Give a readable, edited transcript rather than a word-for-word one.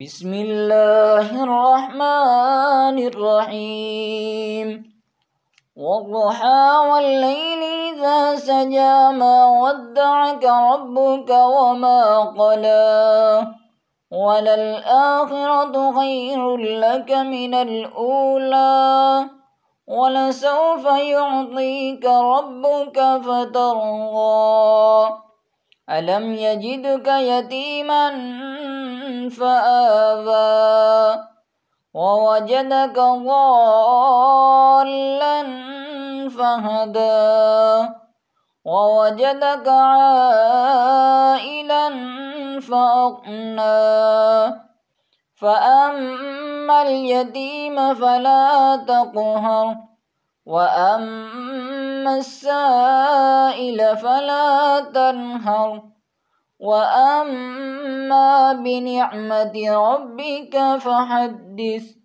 بسم الله الرحمن الرحيم والضحى والليل إذا سجى ما ودعك ربك وما قلى وللآخرة خير لك من الأولى ولسوف يعطيك ربك فترضى ألم يجدك يتيما فآوى ووجدك ضالا فهدى ووجدك عائلا فأغنى فأما اليتيم فلا تقهر وأما السائل فلا تنهر وأما بنعمة ربك فحدث.